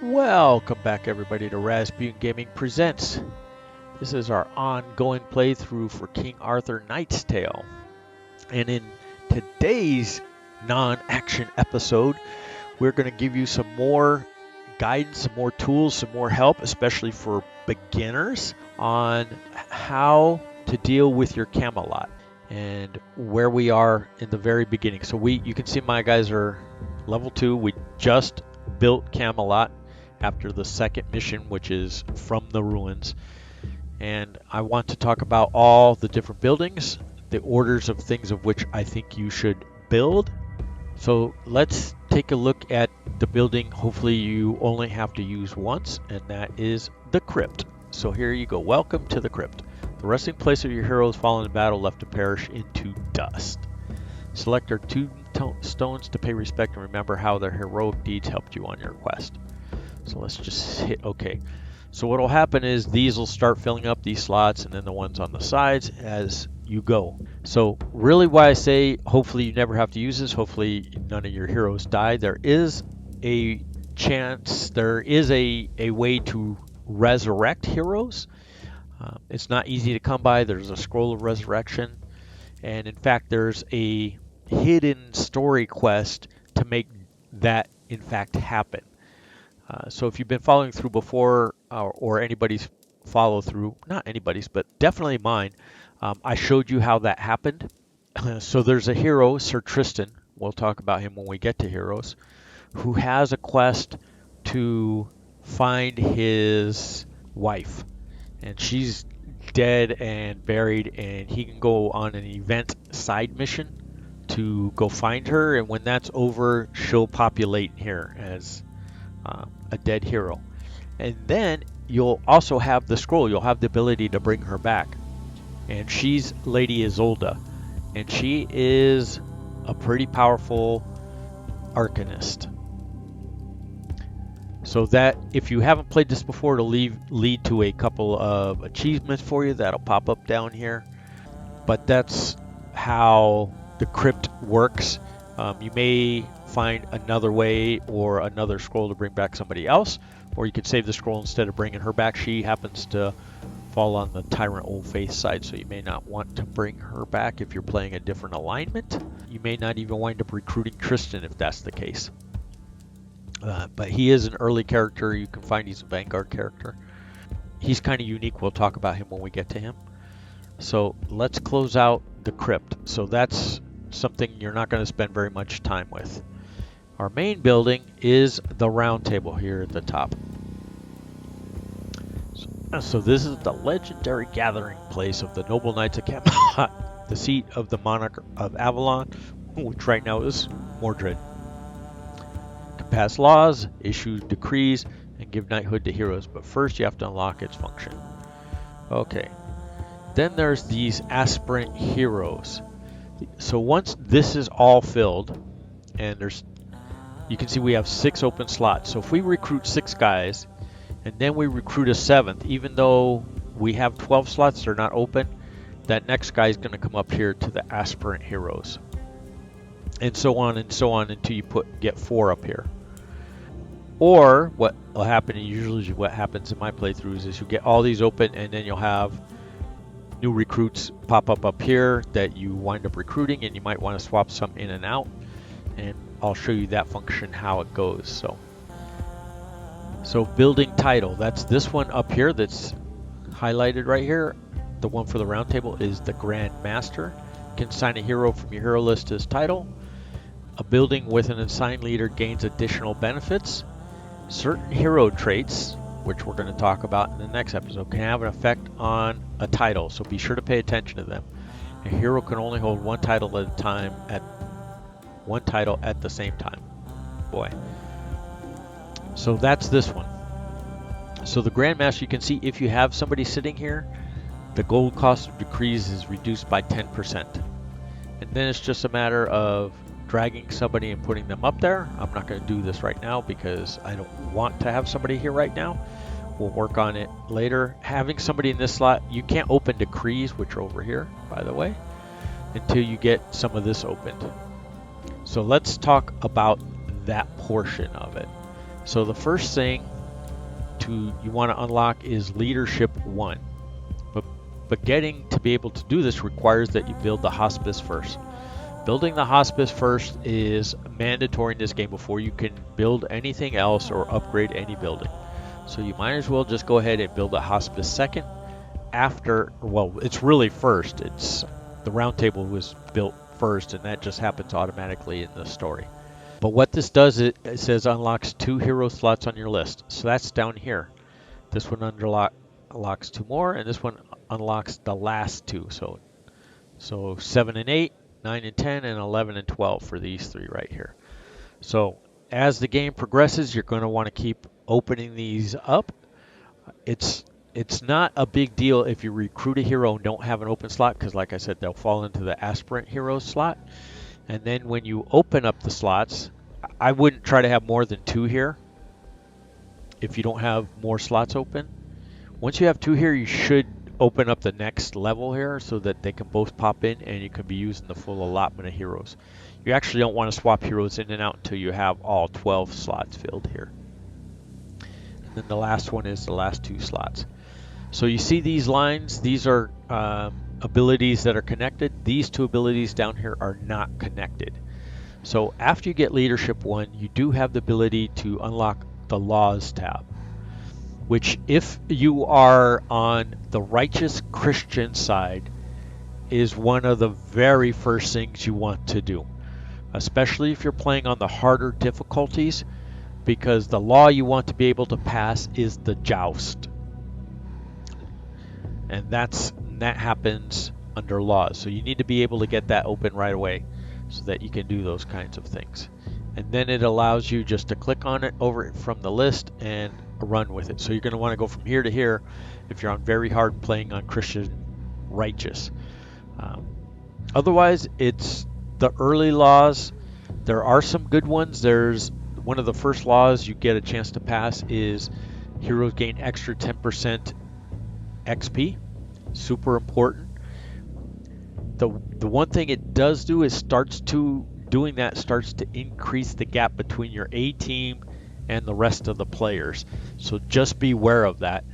Welcome back everybody to Razzpuytin Gaming Presents. This is our ongoing playthrough for King Arthur Knight's Tale. And in today's non-action episode, we're going to give you some more guidance, some more tools, some more help, especially for beginners, on how to deal with your Camelot and where we are in the very beginning. So you can see my guys are level 2. We just built Camelot after the second mission, which is from the ruins. And I want to talk about all the different buildings, the orders of things of which I think you should build. So let's take a look at the building hopefully you only have to use once, and that is the Crypt. So here you go. Welcome to the Crypt. The resting place of your heroes fallen in battle, left to perish into dust. Select our tombstones to pay respect and remember how their heroic deeds helped you on your quest. So let's just hit OK. So what will happen is these will start filling up, these slots, and then the ones on the sides as you go. So really why I say hopefully you never have to use this, hopefully none of your heroes die. There is a chance, there is a way to resurrect heroes. It's not easy to come by. There's a scroll of resurrection, and in fact there's a hidden story quest to make that in fact happen. So if you've been following through before, or anybody's follow through, not anybody's, but definitely mine, I showed you how that happened. So there's a hero, Sir Tristan, we'll talk about him when we get to heroes, who has a quest to find his wife. And she's dead and buried, and he can go on an event side mission to go find her, and when that's over, she'll populate here as a dead hero. And then you'll also have the scroll. You'll have the ability to bring her back. And she's Lady Isolde. And she is a pretty powerful arcanist. So that, if you haven't played this before, it'll lead to a couple of achievements for you that'll pop up down here. But that's how the Crypt works. You may find another way or another scroll to bring back somebody else, or you could save the scroll instead of bringing her back. She happens to fall on the Tyrant Old Faith side, so you may not want to bring her back if you're playing a different alignment. You may not even wind up recruiting Tristan if that's the case. But he is an early character. You can find he's a Vanguard character. He's kind of unique. We'll talk about him when we get to him. So let's close out the Crypt. So that's something you're not going to spend very much time with. Our main building is the round table here at the top. So this is the legendary gathering place of the noble knights of Camelot, the seat of the monarch of Avalon, which right now is Mordred. Can pass laws, issue decrees, and give knighthood to heroes, but first you have to unlock its function. Okay. Then there's these aspirant heroes. So once this is all filled, and you can see we have 6 open slots. So if we recruit 6 guys, and then we recruit a 7th, even though we have 12 slots, they're not open, that next guy is going to come up here to the aspirant heroes. And so on until you get 4 up here. Or what will happen, and usually what happens in my playthroughs, is you get all these open, and then you'll have new recruits pop up here that you wind up recruiting, and you might want to swap some in and out, and I'll show you that function, how it goes. So building title, that's this one up here that's highlighted right here. The one for the round table is the Grand Master. You can assign a hero from your hero list as title. A building with an assigned leader gains additional benefits. Certain hero traits, which we're going to talk about in the next episode, can have an effect on a title, so be sure to pay attention to them. A hero can only hold one title at a time, at the same time. Boy. So that's this one. So the Grandmaster, you can see if you have somebody sitting here, the gold cost of decrees is reduced by 10%. And then it's just a matter of dragging somebody and putting them up there. I'm not going to do this right now because I don't want to have somebody here right now. We'll work on it later. Having somebody in this slot, you can't open decrees, which are over here, by the way, until you get some of this opened. So let's talk about that portion of it. So the first thing you want to unlock is Leadership 1. But getting to be able to do this requires that you build the hospice first. Building the hospice first is mandatory in this game before you can build anything else or upgrade any building. So you might as well just go ahead and build the hospice second after, well, it's really first. It's the round table was built first, and that just happens automatically in the story. But what this does, it says unlocks 2 hero slots on your list. So that's down here. This one unlocks 2 more, and this one unlocks the last 2. So 7 and 8, 9 and 10, and 11 and 12 for these 3 right here. So as the game progresses, you're going to want to keep opening these up. It's not a big deal if you recruit a hero and don't have an open slot, because like I said, they'll fall into the aspirant hero slot. And then when you open up the slots, I wouldn't try to have more than 2 here if you don't have more slots open. Once you have 2 here, you should open up the next level here so that they can both pop in and you can be using the full allotment of heroes. You actually don't want to swap heroes in and out until you have all 12 slots filled here. And then the last one is the last 2 slots. So you see these lines, these are abilities that are connected. These 2 abilities down here are not connected. So after you get Leadership 1, you do have the ability to unlock the Laws tab, which if you are on the righteous Christian side is one of the very first things you want to do, especially if you're playing on the harder difficulties, because the law you want to be able to pass is the joust. And that happens under laws. So you need to be able to get that open right away so that you can do those kinds of things. And then it allows you just to click on it over from the list and run with it. So you're going to want to go from here to here if you're on very hard playing on Christian righteous. Otherwise, it's the early laws. There are some good ones. There's one of the first laws you get a chance to pass is heroes gain extra 10% XP. Super important. The one thing it does do is starts to increase the gap between your A team and the rest of the players. So just be aware of that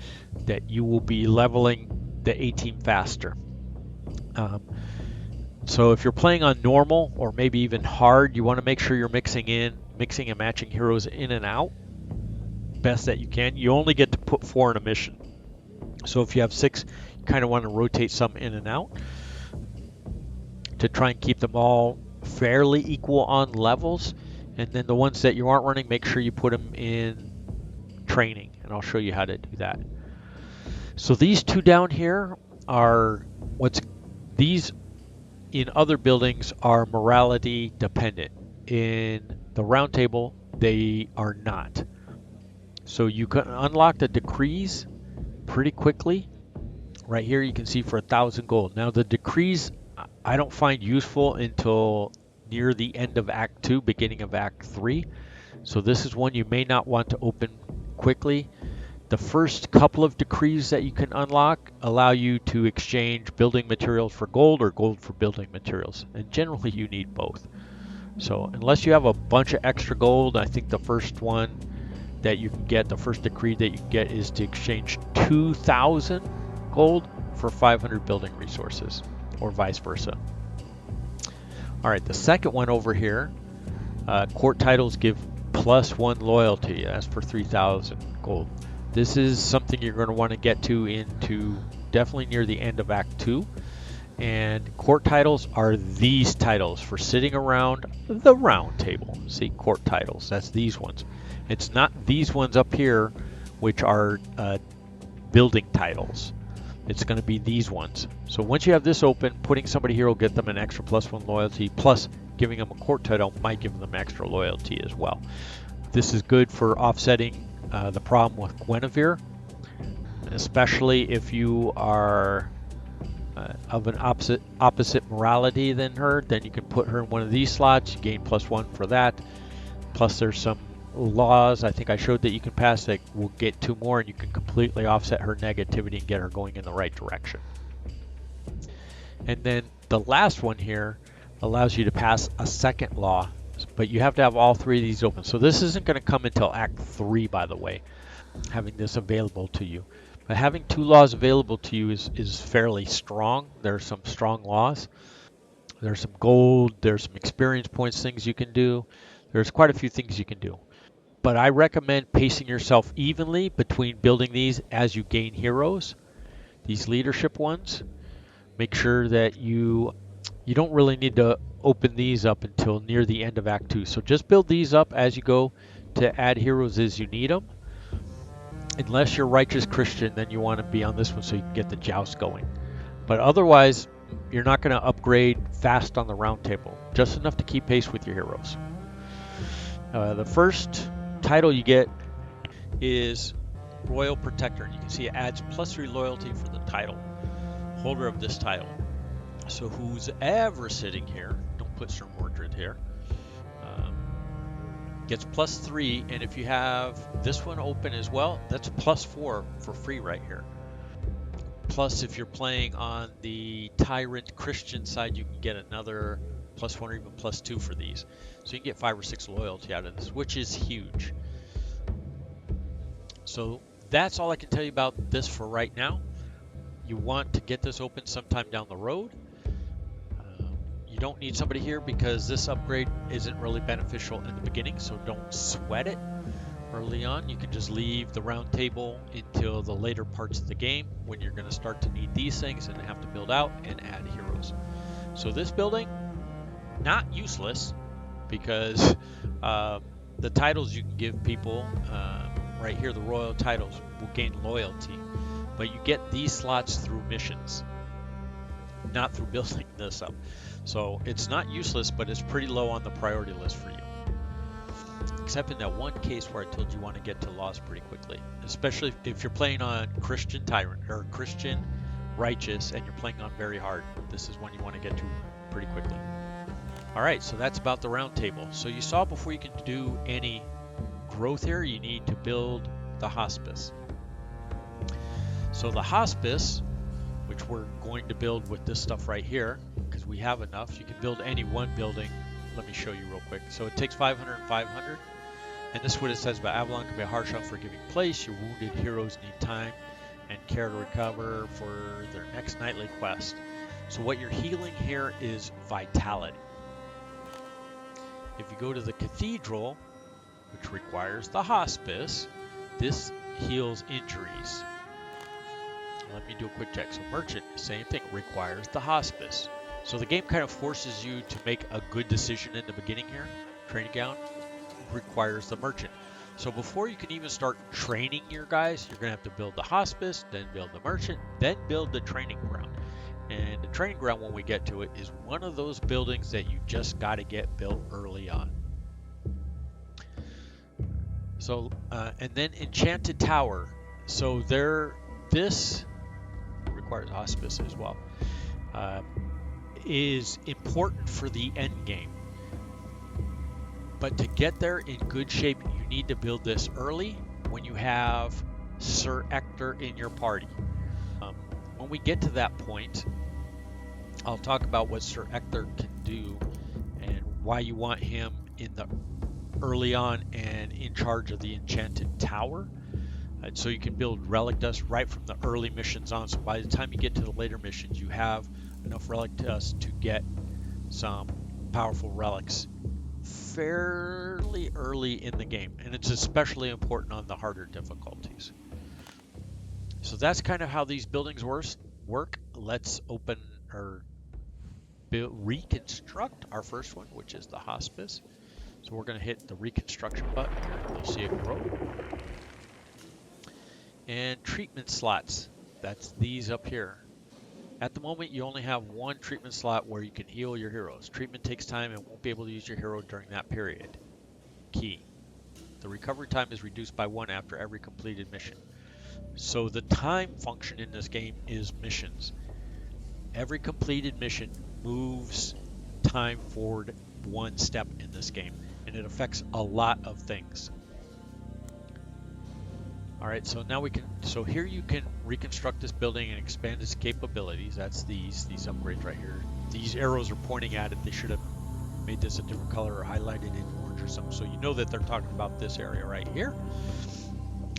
you will be leveling the A team faster. So if you're playing on normal or maybe even hard, you want to make sure you're mixing and matching heroes in and out best that you can. You only get to put 4 in a mission. So if you have 6, you kind of want to rotate some in and out to try and keep them all fairly equal on levels. And then the ones that you aren't running, make sure you put them in training, and I'll show you how to do that. So these 2 down here are these in other buildings are morality dependent. In the round table, they are not. So you can unlock the decrees pretty quickly. Right here you can see for 1,000 gold. Now the decrees I don't find useful until near the end of Act 2, beginning of Act 3. So this is one you may not want to open quickly. The first couple of decrees that you can unlock allow you to exchange building materials for gold or gold for building materials. And generally you need both. So unless you have a bunch of extra gold, I think the first one that you can get, the first decree that you can get is to exchange 2,000 gold for 500 building resources, or vice versa. All right, the second one over here, court titles give +1 loyalty. That's for 3,000 gold. This is something you're going to want to get to into definitely near the end of Act 2. And court titles are these titles for sitting around the round table. See, court titles, that's these ones. It's not these ones up here, which are building titles. It's going to be these ones. So once you have this open, putting somebody here will get them an extra +1 loyalty, plus giving them a court title might give them extra loyalty as well. This is good for offsetting the problem with Guinevere, especially if you are of an opposite morality than her. Then you can put her in one of these slots, you gain +1 for that. Plus there's some laws I think I showed that you can pass that will get 2 more, and you can completely offset her negativity and get her going in the right direction. And then the last one here allows you to pass a second law But you have to have all 3 of these open. So this isn't going to come until Act 3, by the way, having this available to you. But having 2 laws available to you is fairly strong. There are some strong laws. There's some gold, there's some experience points, things you can do. There's quite a few things you can do. But I recommend pacing yourself evenly between building these as you gain heroes, these leadership ones. Make sure that you don't really need to open these up until near the end of Act 2. So just build these up as you go to add heroes as you need them. Unless you're righteous Christian, then you want to be on this one so you can get the joust going. But otherwise, you're not going to upgrade fast on the round table. Just enough to keep pace with your heroes. The first title you get is Royal Protector. And you can see it adds +3 loyalty for the title, holder of this title. So who's ever sitting here, don't put Sir Mordred here, gets +3. And if you have this one open as well, that's +4 for free right here. Plus, if you're playing on the Tyrant Christian side, you can get another +1 or even +2 for these. So you can get 5 or 6 loyalty out of this, which is huge. So that's all I can tell you about this for right now. You want to get this open sometime down the road. You don't need somebody here because this upgrade isn't really beneficial in the beginning, so don't sweat it early on. You can just leave the round table until the later parts of the game when you're going to start to need these things and have to build out and add heroes. So this building, not useless, because the titles you can give people, right here, the royal titles will gain loyalty, but you get these slots through missions, not through building this up. So it's not useless, but it's pretty low on the priority list for you. Except in that one case where I told you want to get to laws pretty quickly, especially if you're playing on Christian Tyrant or Christian Righteous and you're playing on very hard. This is one you want to get to pretty quickly. All right, so that's about the round table. So you saw before you can do any growth here, you need to build the hospice. So the hospice, which we're going to build with this stuff right here, because we have enough. You can build any one building. Let me show you real quick. So it takes 500 and 500. And this is what it says about Avalon. Can be a harsh, unforgiving place. Your wounded heroes need time and care to recover for their next nightly quest. So what you're healing here is vitality. If you go to the Cathedral, which requires the hospice, this heals injuries. Let me do a quick check. So Merchant, same thing, requires the hospice. So the game kind of forces you to make a good decision in the beginning here. Training ground requires the Merchant. So before you can even start training your guys, you're going to have to build the hospice, then build the Merchant, then build the training ground. And the training ground, when we get to it, is one of those buildings that you just got to get built early on. So, and then Enchanted Tower. So this requires hospice as well. Is important for the end game. But to get there in good shape, you need to build this early when you have Sir Ector in your party. When we get to that point, I'll talk about what Sir Ector can do and why you want him in the early on and in charge of the Enchanted Tower. So you can build relic dust right from the early missions on. So by the time you get to the later missions, you have enough relic dust to get some powerful relics fairly early in the game. And it's especially important on the harder difficulties. So that's kind of how these buildings work. Let's open or reconstruct our first one, which is the hospice. So we're going to hit the reconstruction button here. You'll see it grow. And treatment slots, that's these up here. At the moment, you only have one treatment slot where you can heal your heroes. Treatment takes time and won't be able to use your hero during that period. Key. The recovery time is reduced by 1 after every completed mission. So the time function in this game is missions. Every completed mission moves time forward 1 step in this game, and it affects a lot of things. All right, so now so here you can reconstruct this building and expand its capabilities. That's these upgrades right here. These arrows are pointing at it. They should have made this a different color or highlighted it orange or something, so you know that they're talking about this area right here.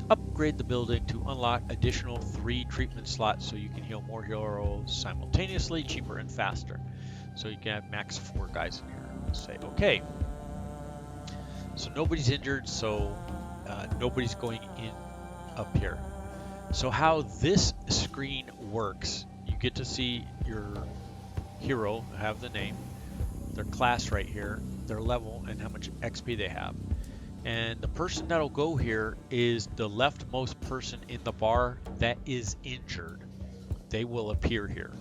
Upgrade the building to unlock additional 3 treatment slots so you can heal more heroes simultaneously, cheaper and faster. So you can have max 4 guys in here. Say okay. So nobody's injured, so nobody's going in up here. So how this screen works, you get to see your hero, have the name, their class right here, their level, and how much XP they have. And the person that'll go here is the leftmost person in the bar that is injured. They will appear here.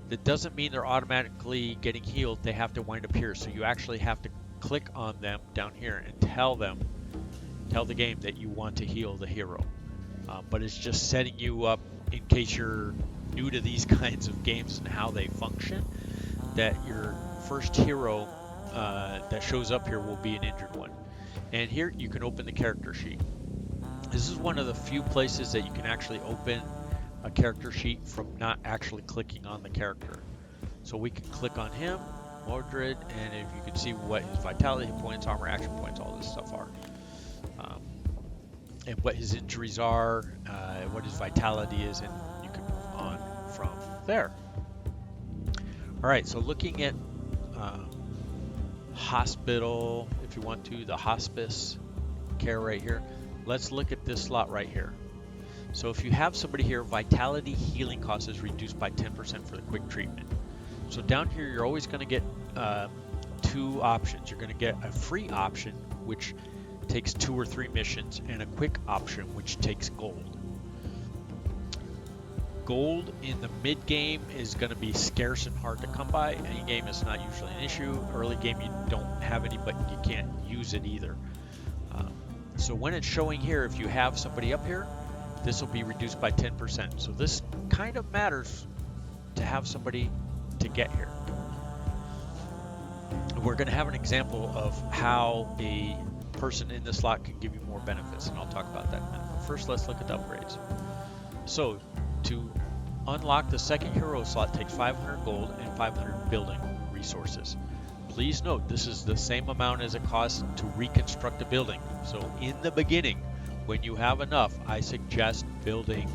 That doesn't mean they're automatically getting healed. They have to wind up here. So you actually have to click on them down here and tell the game that you want to heal the hero. But it's just setting you up in case you're new to these kinds of games and how they function, that your first hero that shows up here will be an injured one. And here you can open the character sheet. This is one of the few places that you can actually open a character sheet from not actually clicking on the character. So we can click on him, Mordred, and if you can see what his vitality points, armor, action points, all this stuff are. And what his injuries are, what his vitality is, and you can move on from there. Alright, so looking at hospital, if you want to, the hospice care right here, let's look at this slot right here. So if you have somebody here, vitality healing cost is reduced by 10% for the quick treatment. So down here you're always going to get 2 options. You're going to get a free option, which takes 2 or 3 missions, and a quick option, which takes gold. Gold in the mid game is going to be scarce and hard to come by. Any game is not usually an issue. Early game you don't have any, but you can't use it either. So when it's showing here, if you have somebody up here, this will be reduced by 10%. So this kind of matters to have somebody to get here. We're going to have an example of how a person in this slot can give you more benefits, and I'll talk about that in a minute. But first, let's look at the upgrades. So to unlock the second hero slot takes 500 gold and 500 building resources. Please note, this is the same amount as it costs to reconstruct a building. So in the beginning, when you have enough, I suggest building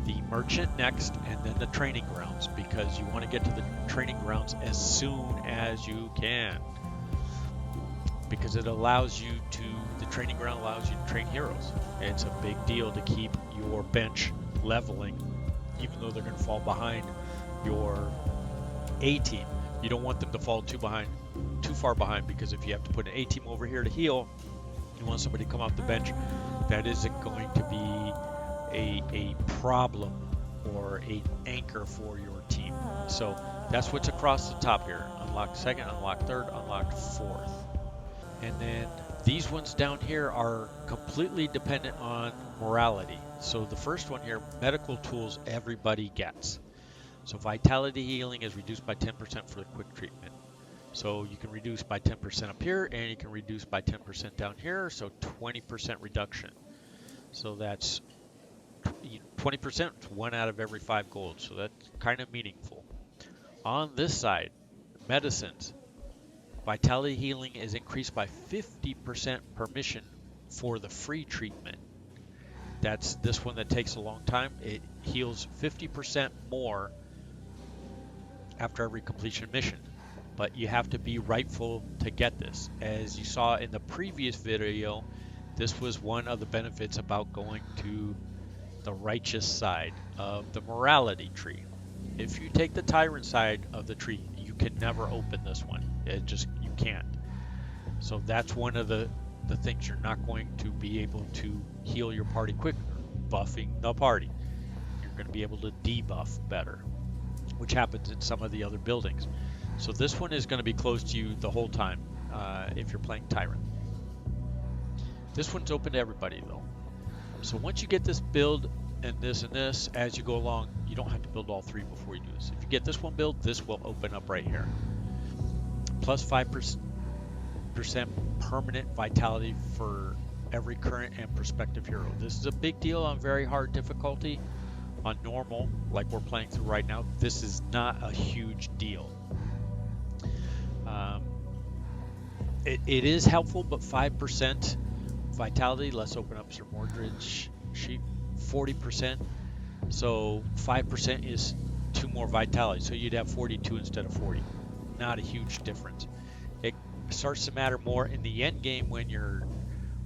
the merchant next and then the training grounds, because you want to get to the training grounds as soon as you can. Because it allows you to, the training ground allows you to train heroes. It's a big deal to keep your bench leveling, even though they're going to fall behind your A team. You don't want them to fall too far behind, because if you have to put an A team over here to heal, you want somebody to come off the bench, that isn't going to be a problem or an anchor for your team. So that's what's across the top here. Unlock second, unlock third, unlock fourth. And then these ones down here are completely dependent on morality. So the first one here, medical tools, everybody gets. So vitality healing is reduced by 10% for the quick treatment. So you can reduce by 10% up here, and you can reduce by 10% down here, so 20% reduction. So that's 20%, 1 out of every 5 gold, so that's kind of meaningful. On this side, medicines. Vitality healing is increased by 50% per mission for the free treatment. That's this one that takes a long time. It heals 50% more after every completion mission. But you have to be rightful to get this. As you saw in the previous video, this was one of the benefits about going to the righteous side of the morality tree. If you take the tyrant side of the tree, you can never open this one. You can't. So that's one of the things you're not going to be able to heal your party quicker, buffing the party. You're going to be able to debuff better, which happens in some of the other buildings. So this one is going to be closed to you the whole time if you're playing Tyrant. This one's open to everybody though. So once you get this build and this, as you go along, you don't have to build all 3 before you do this. If you get this one build, this will open up right here. Plus 5% permanent vitality for every current and prospective hero. This is a big deal on very hard difficulty. On normal, like we're playing through right now, this is not a huge deal. It is helpful, but 5% vitality. Let's open up Sir Mordred's sheet. 40%. So 5% is 2 more vitality. So you'd have 42 instead of 40. Not a huge difference. It starts to matter more in the end game when you're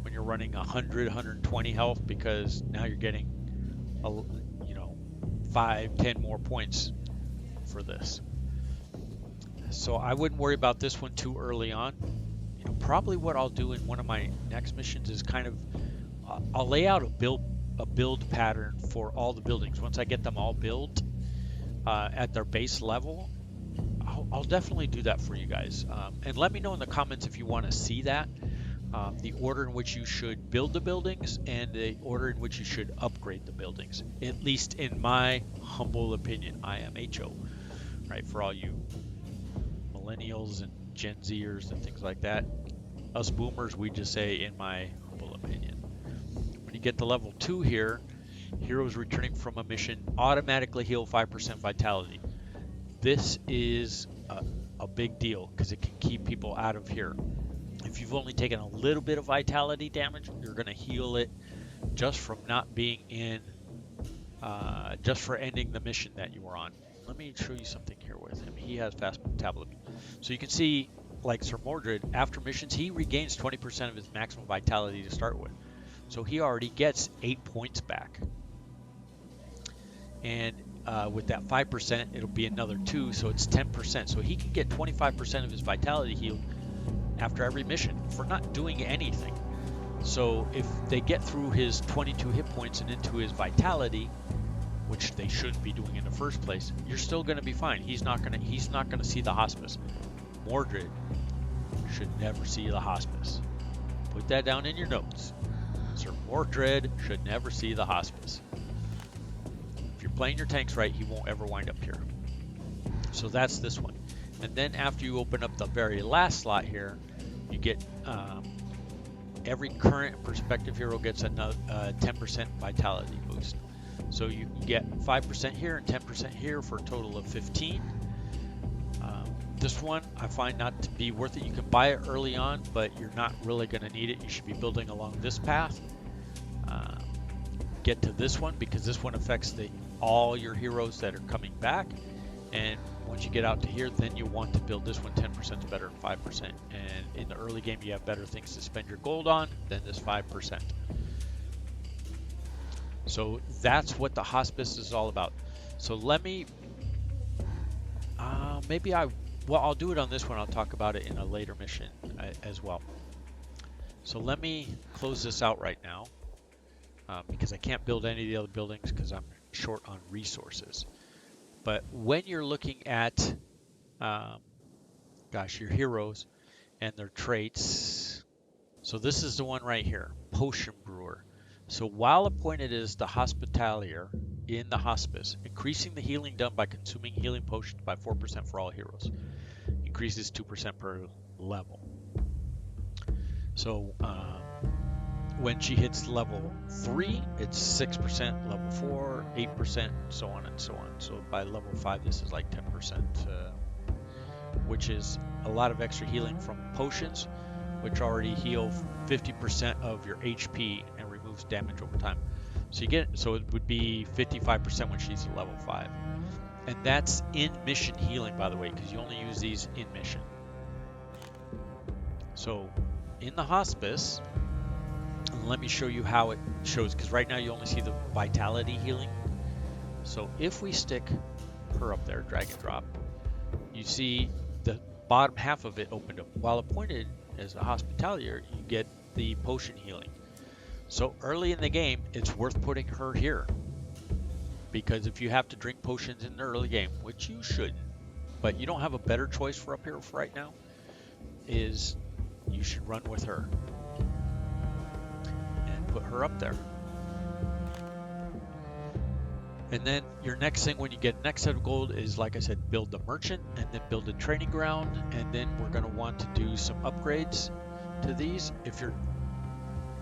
running 100, 120 health, because now you're getting 5, 10 more points for this. So I wouldn't worry about this one too early on. Probably what I'll do in one of my next missions is kind of I'll lay out a build pattern for all the buildings. Once I get them all built at their base level, I'll definitely do that for you guys. And let me know in the comments if you want to see that. The order in which you should build the buildings and the order in which you should upgrade the buildings. At least in my humble opinion. I am HO, right? For all you millennials and Gen Zers and things like that. Us boomers, we just say, in my humble opinion. When you get to level 2 here, heroes returning from a mission automatically heal 5% vitality. This is a big deal because it can keep people out of here. If you've only taken a little bit of vitality damage, you're going to heal it just from not being in, just for ending the mission that you were on. Let me show you something here with him. He has fast metabolism. So you can see, like Sir Mordred, after missions, he regains 20% of his maximum vitality to start with. So he already gets 8 points back. And with that 5%, it'll be another 2, so it's 10%. So he can get 25% of his vitality healed after every mission for not doing anything. So if they get through his 22 hit points and into his vitality, which they shouldn't be doing in the first place, you're still going to be fine. He's not going to see the hospice. Mordred should never see the hospice. Put that down in your notes. Sir Mordred should never see the hospice. If you're playing your tanks right, he won't ever wind up here. So that's this one. And then after you open up the very last slot here, you get every current prospective hero gets another 10% vitality boost. So you get 5% here and 10% here for a total of 15. This one I find not to be worth it. You can buy it early on, but you're not really going to need it. You should be building along this path. Get to this one because this one affects all your heroes that are coming back. And once you get out to here, then you want to build this one. 10% is better than 5%. And in the early game, you have better things to spend your gold on than this 5%. So that's what the hospice is all about. So let me, I'll do it on this one. I'll talk about it in a later mission as well. So let me close this out right now because I can't build any of the other buildings because I'm short on resources. But when you're looking at, your heroes and their traits, so this is the one right here, Potion Brewer. So while appointed as the Hospitalier in the hospice, increasing the healing done by consuming healing potions by 4% for all heroes. Increases 2% per level. So when she hits level 3, it's 6%, level 4, 8%, so on and so on. So by level 5, this is like 10%, which is a lot of extra healing from potions, which already heal 50% of your HP and removes damage over time. So it would be 55% when she's at level 5. And that's in mission healing, by the way, because you only use these in mission. So in the hospice, let me show you how it shows, because right now you only see the vitality healing. So if we stick her up there, drag and drop, you see the bottom half of it opened up. While appointed as a Hospitalier, you get the potion healing. So early in the game, it's worth putting her here. Because if you have to drink potions in the early game, which you shouldn't, but you don't have a better choice for up here for right now, is you should run with her. And put her up there. And then your next thing when you get next set of gold is, like I said, build the merchant and then build a training ground. And then we're going to want to do some upgrades to these. If you're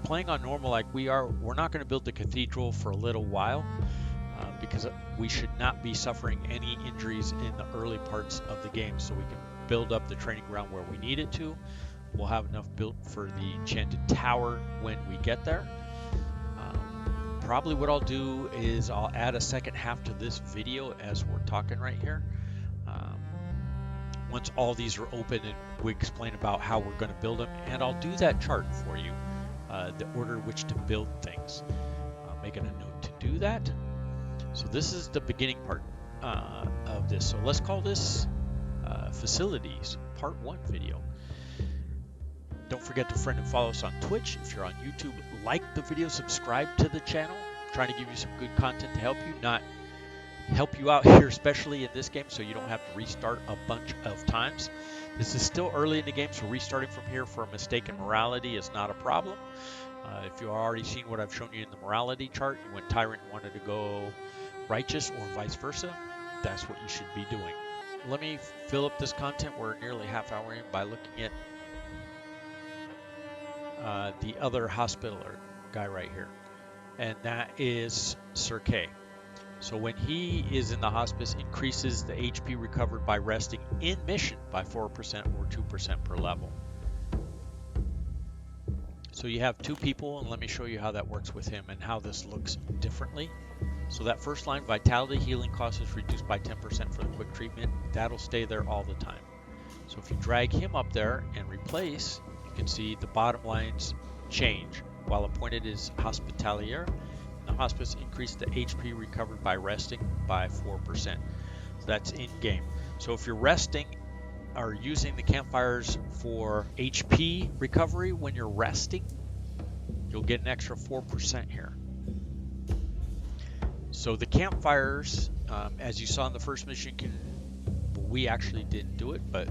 playing on normal like we are, we're not going to build the cathedral for a little while because we should not be suffering any injuries in the early parts of the game, so we can build up the training ground where we need it to. we'll have enough built for the Enchanted Tower when we get there. Probably what I'll do is I'll add a second half to this video as we're talking right here. Once all these are open and we explain about how we're going to build them, and I'll do that chart for you, the order in which to build things. Making a note to do that. So this is the beginning part of this. So let's call this Facilities Part 1 video. Don't forget to friend and follow us on Twitch. If you're on YouTube, like the video, subscribe to the channel. I'm trying to give you some good content to help you out here, especially in this game, so you don't have to restart a bunch of times. This is still early in the game, so restarting from here for a mistake in morality is not a problem. If you've already seen what I've shown you in the morality chart, when Tyrant wanted to go righteous or vice versa, that's what you should be doing. Let me fill up this content. We're nearly half hour in by looking at the other hospitaler guy right here, and that is Sir K. So when he is in the hospice, increases the HP recovered by resting in mission by 4% or 2% per level. So you have two people, and let me show you how that works with him and how this looks differently. So that first line, vitality healing cost is reduced by 10% for the quick treatment. That'll stay there all the time. So if you drag him up there and replace, you can see the bottom lines change. While appointed is hospitalier, the hospice increased the HP recovered by resting by 4%. So that's in game. So if you're resting or using the campfires for HP recovery when you're resting, you'll get an extra 4% here. So the campfires, as you saw in the first mission, we actually didn't do it, but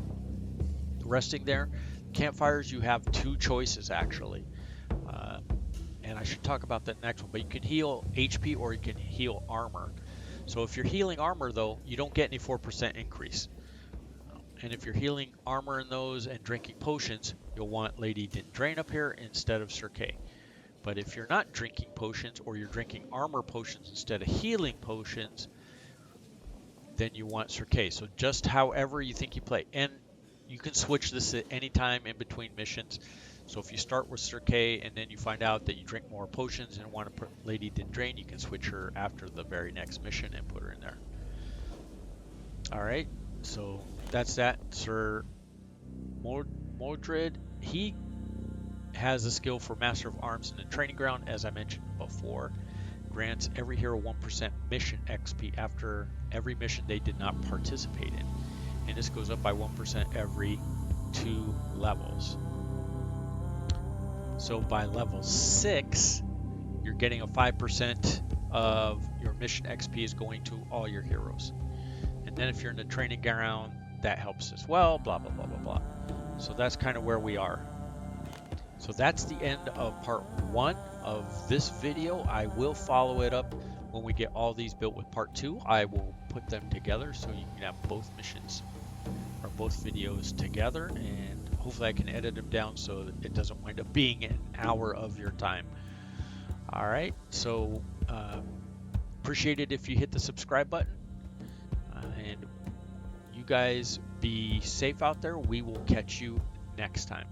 resting there, campfires, you have two choices actually. And I should talk about that next one, but you can heal HP or you can heal armor. So if you're healing armor though, you don't get any 4% increase. And if you're healing armor in those and drinking potions, you'll want Lady Didn't Drain up here instead of Sir K. But if you're not drinking potions or you're drinking armor potions instead of healing potions, then you want Sir K. So just however you think you play. And you can switch this at any time in between missions. So if you start with Sir K and then you find out that you drink more potions and want to put Lady Didn't Drain, you can switch her after the very next mission and put her in there. Alright, so that's that. Sir Mordred, he has a skill for Master of Arms in the training ground, as I mentioned before. Grants every hero 1% mission XP after every mission they did not participate in. And this goes up by 1% every 2 levels. So by level 6, you're getting a 5% of your mission XP is going to all your heroes. And then if you're in the training ground, that helps as well, blah, blah, blah, blah, blah. So that's kind of where we are. So that's the end of part 1 of this video. I will follow it up when we get all these built with part 2. I will put them together so you can have both missions or both videos together, and hopefully I can edit them down so that it doesn't wind up being an hour of your time. Alright, so appreciate it if you hit the subscribe button, and you guys be safe out there. We will catch you next time.